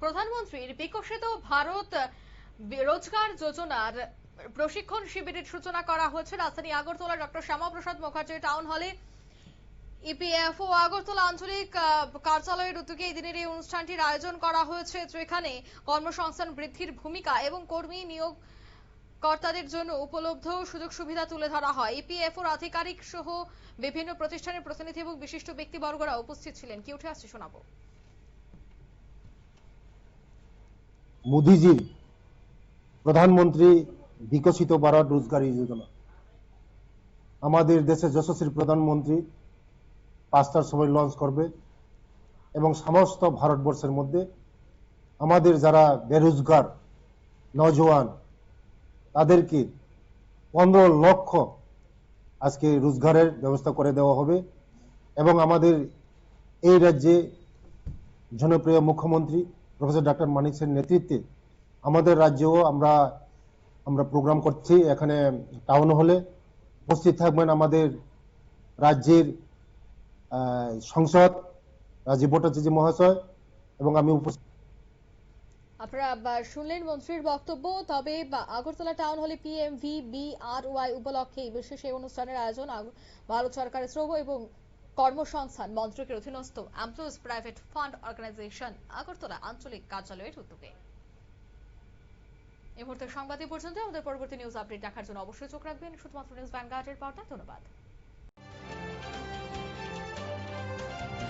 প্রধানমন্ত্রীর বিকশিত ভারত রোজগার যোজনার প্রশিক্ষণ শিবিরের সূচনা করা হয়েছে রাজধানী আগরতলা ডক্টর শ্যামাপ্রসাদ মুখার্জি টাউন হলে। ইপিএফও আগরতলা আঞ্চলিক কার্যালয়ের উদ্যোগে এই দিনের এই অনুষ্ঠানটির আয়োজন করা হয়েছে, যেখানে কর্মসংস্থান বৃদ্ধির ভূমিকা এবং কর্মী নিয়োগ কর্তাদের জন্য উপলব্ধ সুযোগ সুবিধা তুলে ধরা হয়। ইপিএফওর আধিকারিক সহ বিভিন্ন প্রতিষ্ঠানের প্রতিনিধি এবং বিশিষ্ট ব্যক্তিবর্গরা উপস্থিত ছিলেন। কি উঠে আসছে শোনাবো। মোদীজির প্রধানমন্ত্রী বিকশিত ভারত রোজগার যোজনা, আমাদের দেশের যশস্বী প্রধানমন্ত্রী 5টার সময় লঞ্চ করবে এবং সমস্ত ভারতবর্ষের মধ্যে আমাদের যারা বেরোজগার নওজওয়ান তাদেরকে 15 লক্ষ আজকে রোজগারের ব্যবস্থা করে দেওয়া হবে। এবং আমাদের এই রাজ্যে জনপ্রিয় মুখ্যমন্ত্রী প্রফেসর ডক্টর মানিক সেনের নেতৃত্বে আমাদের রাজ্যেও আমরা প্রোগ্রাম করছি। এখানে টাউন হলে উপস্থিত থাকবেন আমাদের রাজ্যের সংসদ রাজীব ভট্টাচার্য মহাশয় এবং আমি উপস্থিত। আপনারা শুনলেন মন্ত্রীর বক্তব্য। তবে আগরতলা টাউন হলে PMVBRY উপলক্ষে বিশেষ এই অনুষ্ঠানের আয়োজন ভারত সরকারের শ্রম এবং কর্মসংস্থান মন্ত্রকের অধীনস্থ employees private fund organisation Agartala আঞ্চলিক কার্যালয়ের উদ্যোগে। এই মুহূর্তে সংবাদ পর্যন্ত। আমাদের পরবর্তী নিউজ আপডেট দেখার জন্য অবশ্যই চোখ রাখবেন শুধুমাত্র নিউজ ভ্যানগার্ডের পর্দায়। ধন্যবাদ।